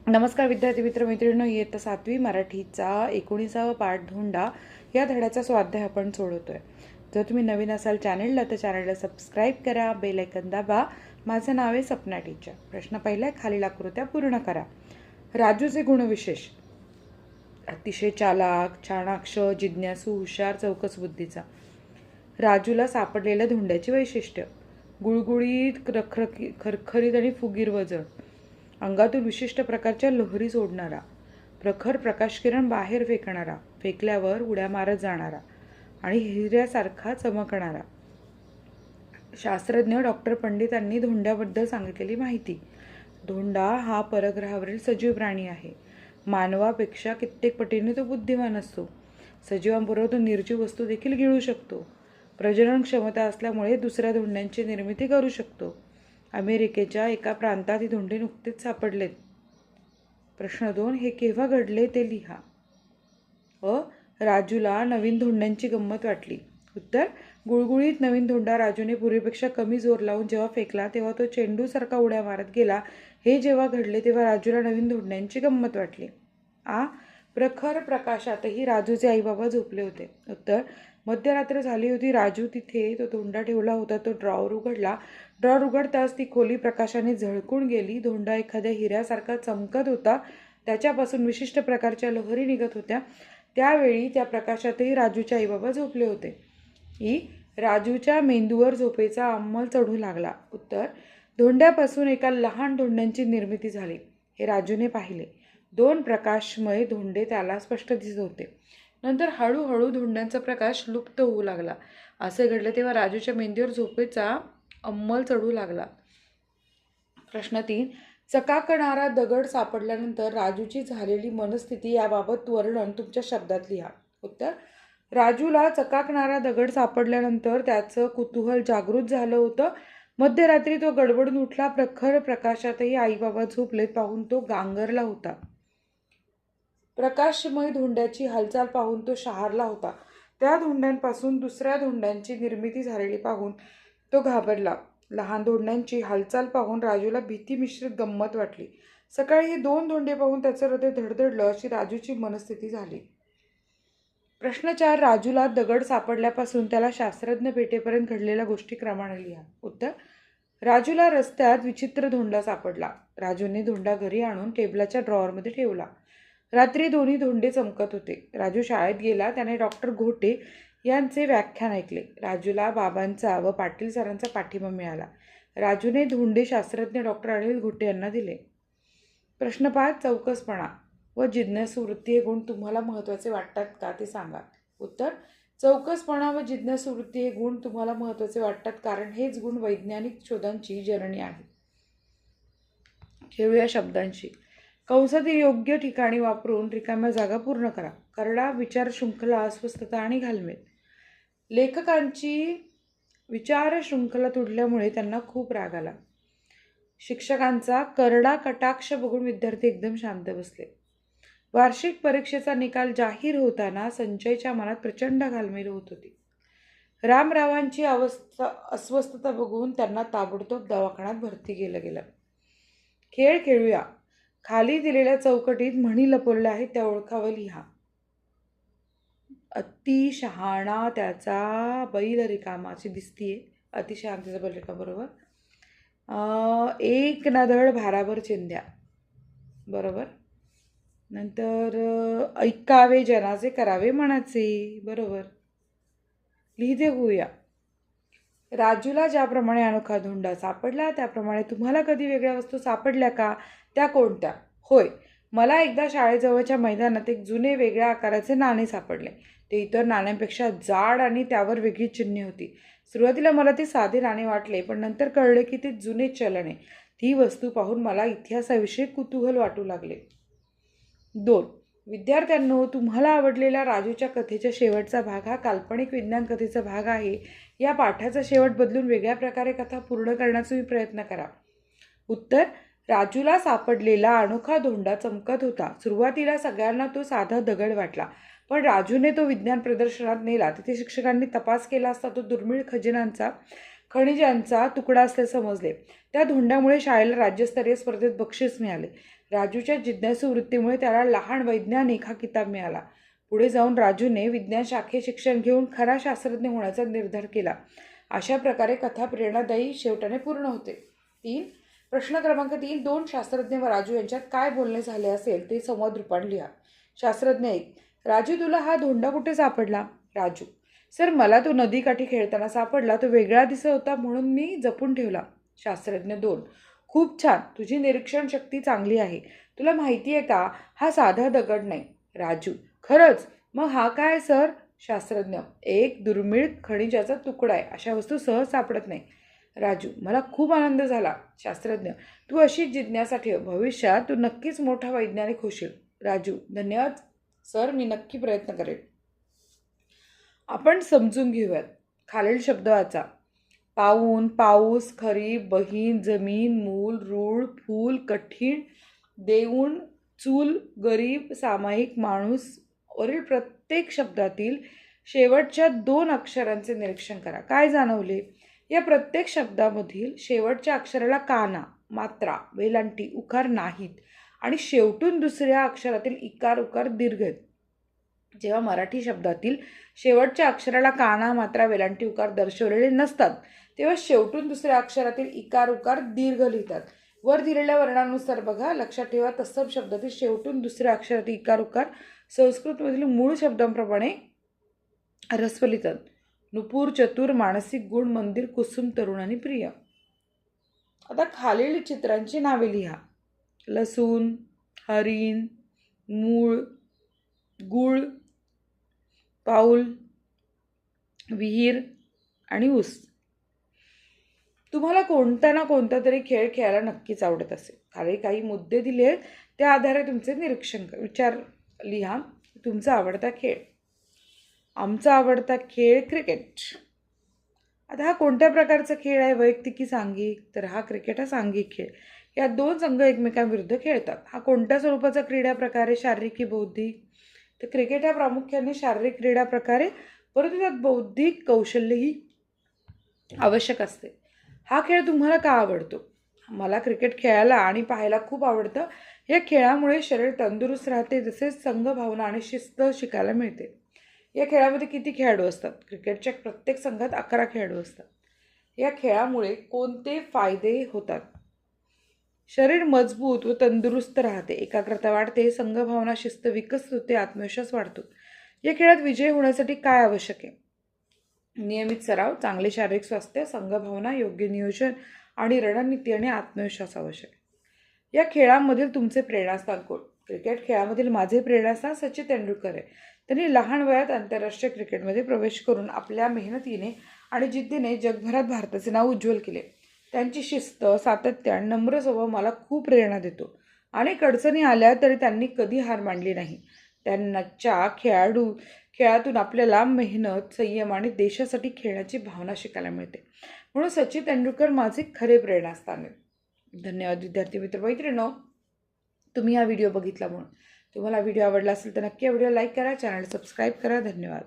नमस्कार विद्यार्थी मित्र मैत्रिणींनो, इयत्ता 7वी मराठीचा 19वा पाठ धोंडा या धड्याचा स्वाध्याय आपण सोडवतोय. जर तुम्ही नवीन असाल चॅनलला तर चॅनलला सबस्क्राईब करा, बेल आयकॉन दाबा. माझं नाव आहे सपना टीचर. प्रश्न पहिला, खालील आकृत्या पूर्ण करा. राजूचे गुणविशेष: अतिशय चालाक, चाणाक्ष, जिज्ञासू, हुशार, चौकस बुद्धीचा. राजूला सापडलेल्या धोंड्याची वैशिष्ट्य: गुळगुळीत, खरखरीत आणि फुगीर वजन, अंगातून विशिष्ट प्रकारच्या लहरी सोडणारा, प्रखर प्रकाशकिरण बाहेर फेकणारा, फेकल्यावर उड्या मारत जाणारा आणि हिऱ्यासारखा चमकणारा. शास्त्रज्ञ डॉक्टर पंडितांनी धोंड्याबद्दल सांगितलेली माहिती: धोंडा हा परग्रहावरील सजीव प्राणी आहे. मानवापेक्षा कित्येक पटीने तो बुद्धिमान असतो. सजीवांबरोबर तो निर्जीव वस्तू देखील गिळू शकतो. प्रजनन क्षमता असल्यामुळे दुसऱ्या धोंड्यांची निर्मिती करू शकतो. अमेरिकेच्या एका प्रांतात ही धोंडे नुकतेच सापडलेत. प्रश्न 2, हे केव्हा घडले ते लिहा. राजूला नवीन धोंड्यांची गंमत वाटली. उत्तर: गुळगुळीत नवीन धोंडा राजूने पूर्वीपेक्षा कमी जोर लावून जेव्हा फेकला तेव्हा तो चेंडूसारखा उड्या मारत गेला. हे जेव्हा घडले तेव्हा राजूला नवीन धोंड्यांची गंमत वाटली. प्रखर प्रकाशातही राजूचे आई बाबा झोपले होते. उत्तर: मध्यरात्र झाली होती. राजू तिथे तो धोंडा ठेवला होता. तो ड्रॉवर उघडला. ड्रॉवर उघडताच ती खोली प्रकाशाने झळकून गेली. धोंडा एखाद्या हिऱ्यासारखा चमकत होता. त्याच्यापासून विशिष्ट प्रकारच्या लहरी निघत होत्या. त्यावेळी त्या प्रकाशातही राजूचे आई बाबा झोपले होते. राजूच्या मेंदूवर झोपेचा अंमल चढू लागला. उत्तर: धोंड्यापासून एका लहान धोंड्यांची निर्मिती झाली. हे राजूने पाहिले. 2 प्रकाशमय धोंडे त्याला स्पष्ट दिसत होते. नंतर हळूहळू धोंड्यांचा प्रकाश लुप्त होऊ लागला. असे घडले तेव्हा राजूच्या मेंदूवर झोपेचा अंमल चढू लागला. प्रश्न 3, चकाकणारा दगड सापडल्यानंतर राजूची झालेली मनस्थिती याबाबत वर्णन तुमच्या शब्दात लिहा. उत्तर: राजूला चकाकणारा दगड सापडल्यानंतर त्याचं कुतूहल जागृत झालं होतं. मध्यरात्री तो गडबडून उठला. प्रखर प्रकाशातही आई बाबा झोपलेत पाहून तो गांगरला होता. प्रकाशमय धोंड्याची हालचाल पाहून तो शहारला होता. त्या धोंड्यांपासून दुसऱ्या धोंड्यांची निर्मिती झालेली पाहून तो घाबरला. लहान धोंड्यांची हालचाल पाहून राजूला भीती मिश्रित गंमत वाटली. सकाळी हे 2 धोंडे पाहून त्याचं हृदय धडधडलं अशी राजूची मनस्थिती झाली. प्रश्न 4, राजूला दगड सापडल्यापासून त्याला शास्त्रज्ञ भेटेपर्यंत घडलेल्या गोष्टी क्रमाने लिहा. उत्तर: राजूला रस्त्यात विचित्र धोंडा सापडला. राजूने धोंडा घरी आणून टेबलाच्या ड्रॉवरमध्ये ठेवला. रात्री दोन्ही धोंडे चमकत होते. राजू शाळेत गेला. त्याने डॉक्टर घोटे यांचे व्याख्यान ऐकले. राजूला बाबांचा व पाटील सरांचा पाठिंबा मिळाला. राजूने धोंडे शास्त्रज्ञ डॉक्टर अनिल घोटे यांना दिले. प्रश्न 5, चौकसपणा व जिज्ञासू वृत्ती हे गुण तुम्हाला महत्त्वाचे वाटतात का ते सांगा. उत्तर: चौकसपणा व जिज्ञासू वृत्ती हे गुण तुम्हाला महत्त्वाचे वाटतात कारण हेच गुण वैज्ञानिक शोधांची जननी आहे. खेळूया शब्दांशी. कंसातील योग्य ठिकाणी वापरून रिकाम्या जागा पूर्ण करा. करडा, विचार शृंखला, अस्वस्थता आणि घालमेल. लेखकांची विचार शृंखला तुडल्यामुळे त्यांना खूप राग आला. शिक्षकांचा करडा कटाक्ष बघून विद्यार्थी एकदम शांत बसले. वार्षिक परीक्षेचा निकाल जाहीर होताना संजयच्या मनात प्रचंड घालमेल होत होती. रामरावांची अस्वस्थता बघून त्यांना ताबडतोब दवाखान्यात भरती केलं गेलं. खेळ खेळूया. खाली दिलेल्या चौकटीत म्हणी लपवलेल्या आहेत त्या ओळखा व लिहा. अति शहाणा त्याचा बैल रिकामा अशी दिसतीये. अतिशहाणा त्याचा बैल रिकामा, बरोबर. एक ना धड भाराभर चिंध्या, बरोबर. नंतर ऐकावे जनाचे करावे मनाचे, बरोबर. लिहिते होऊया. राजूला ज्याप्रमाणे अनोखा धोंडा सापडला त्याप्रमाणे तुम्हाला कधी वेगळ्या वस्तू सापडल्या का? त्या कोणत्या? होय, मला एकदा शाळेजवळच्या मैदानात एक जुने वेगळ्या आकाराचे नाणे सापडले. ते इतर नाण्यांपेक्षा जाड आणि त्यावर वेगळी चिन्हे होती. सुरुवातीला मला ते साधे नाणे वाटले, पण नंतर कळले की ते जुने चलन आहे. ती वस्तू पाहून मला इतिहासाविषयी कुतूहल वाटू लागले. 2, विद्यार्थ्यांनो, तुम्हाला आवडलेल्या राजूच्या कथेच्या शेवटचा भाग हा काल्पनिक विज्ञान कथेचा भाग आहे. या पाठाचा शेवट बदलून वेगळ्या प्रकारे कथा पूर्ण करण्याचा प्रयत्न करा. उत्तर: राजूला सापडलेला अनोखा धोंडा चमकत होता. सुरुवातीला सगळ्यांना तो साधा दगड वाटला, पण राजूने तो विज्ञान प्रदर्शनात नेला. तिथे शिक्षकांनी तपास केला असता तो दुर्मिळ खजिन्यांचा खनिजांचा तुकडा असल्याचे समजले. त्या धोंड्यामुळे शाळेला राज्यस्तरीय स्पर्धेत बक्षीस मिळाले. राजूच्या जिज्ञासू वृत्तीमुळे त्याला लहान वैज्ञानिक हा किताब मिळाला. पुढे जाऊन राजूने विज्ञान शाखेत शिक्षण घेऊन खरा शास्त्रज्ञ होण्याचा निर्धार केला. अशा प्रकारे कथा प्रेरणादायी शेवटाने पूर्ण होते. 3. प्रश्न क्रमांक 3. 2 शास्त्रज्ञ व राजू यांच्यात काय बोलणे झाले असेल ते संवाद रूपाने लिहा. शास्त्रज्ञ 1. राजू, तुला हा धोंडा कुठे सापडला? राजू: सर, मला तो नदीकाठी खेळताना सापडला. तो वेगळा दिसत होता म्हणून मी जपून ठेवला. शास्त्रज्ञ 2. खूप छान, तुझी निरीक्षण शक्ती चांगली आहे. तुला माहिती आहे का, हा साधा दगड नाही. राजू: खरंच? मग हा काय सर? शास्त्रज्ञ: एक दुर्मिळ खनिजाचा तुकडा आहे. अशा वस्तू सहज सापडत नाही. राजू: मला खूप आनंद झाला. शास्त्रज्ञ: तू अशीच जिज्ञासा ठेव. भविष्यात तू नक्कीच मोठा वैज्ञानिक होशील. राजू: धन्यवाद सर, मी नक्की प्रयत्न करेन. आपण समजून घेऊयात. खालील शब्द वाचा. पाऊण, पाऊस, खरीप, बहीण, जमीन, मूल, रूळ, फूल, कठीण, देऊण, चूल, गरीब, सामायिक, माणूस. वरील प्रत्येक शब्दातील शेवटच्या 2 अक्षरांचे निरीक्षण करा. काय जाणवले? या प्रत्येक शब्दामधील शेवटच्या अक्षराला काना, मात्रा, वेलांटी, उकार नाहीत आणि शेवटून दुसऱ्या अक्षरातील इकार, उकार दीर्घ आहेत. जेव्हा मराठी शब्दातील शेवटच्या अक्षराला काना, मात्रा, वेलांटी, उकार दर्शवलेले नसतात तेव्हा शेवटून दुसऱ्या अक्षरातील इकार, उकार दीर्घ लिहितात. वर दिलेल्या वर्णानुसार बघा. लक्षात ठेवा, तत्सम शब्दातील शेवटून दुसऱ्या अक्षरातील इकार, उकार संस्कृतमधील मूळ शब्दांप्रमाणे ह्रस्व लिहितात. नुपूर, चतुर, मानसिक गुण, मंदिर, कुसुम, तरुण आणि प्रिय. आता खालील चित्रांची नावे लिहा. लसूण, हरिण, मूळ, गुळ, पाऊल, विहीर आणि ऊस. तुम्हाला कोणता ना कोणता तरी खेळ खेळायला नक्कीच आवडत असेल. खाली काही मुद्दे दिले, त्या आधारे तुमचे विचार लिहा. तुमचा आवडता खेळ. आमचा आवडता खेळ क्रिकेट. आता हा कोणत्या प्रकारचा खेळ आहे? वैयक्तिक की सांघिक? तर हा क्रिकेट हा सांघिक खेळ. या 2 संघ एकमेकांविरुद्ध खेळतात. हा कोणत्या स्वरूपाचा क्रीडा प्रकार आहे? शारीरिक की बौद्धिक? तर क्रिकेट हा प्रामुख्याने शारीरिक क्रीडा प्रकार आहे, परंतु त्यात बौद्धिक कौशल्यही आवश्यक असते. हा खेळ तुम्हाला का आवडतो? मला क्रिकेट खेळायला आणि पाहायला खूप आवडतं. या खेळामुळे शरीर तंदुरुस्त राहते, तसेच संघभावना आणि शिस्त शिकायला मिळते. या खेळामध्ये किती खेळाडू असतात? क्रिकेटच्या प्रत्येक संघात 11 खेळाडू असतात. या खेळामुळे कोणते फायदे होतात? शरीर मजबूत व तंदुरुस्त राहते, एकाग्रता वाढते, संघभावना, शिस्त विकसित होते, आत्मविश्वास वाढतो. या खेळात विजय होण्यासाठी काय आवश्यक आहे? नियमित सराव, चांगले शारीरिक स्वास्थ्य, संघभावना, योग्य नियोजन आणि रणनीती आणि आत्मविश्वास आवश्यक आहे. या खेळामधील तुमचे प्रेरणास्थान कोण? क्रिकेट खेळामधील माझे प्रेरणास्थान सचिन तेंडुलकर आहे. त्यांनी लहान वयात आंतरराष्ट्रीय क्रिकेटमध्ये प्रवेश करून आपल्या मेहनतीने आणि जिद्दीने जगभरात भारताचे नाव उज्ज्वल केले. त्यांची शिस्त, सातत्य आणि नम्र स्वभाव मला खूप प्रेरणा देतो. अनेक अडचणी आल्या तरी त्यांनी कधी हार मानली नाही. त्यांच्या खेळातून आपल्याला मेहनत, संयम आणि देशासाठी खेळण्याची भावना शिकायला मिळते. म्हणून सचिन तेंडुलकर माझे खरे प्रेरणास्थान आहे. धन्यवाद विद्यार्थी मित्र मैत्रिणींनो, तुम्ही हा व्हिडिओ बघितला म्हणून. तुम्हाला व्हिडिओ आवडला असेल तर नक्की व्हिडिओ लाईक करा, चॅनल सबस्क्राईब करा. धन्यवाद.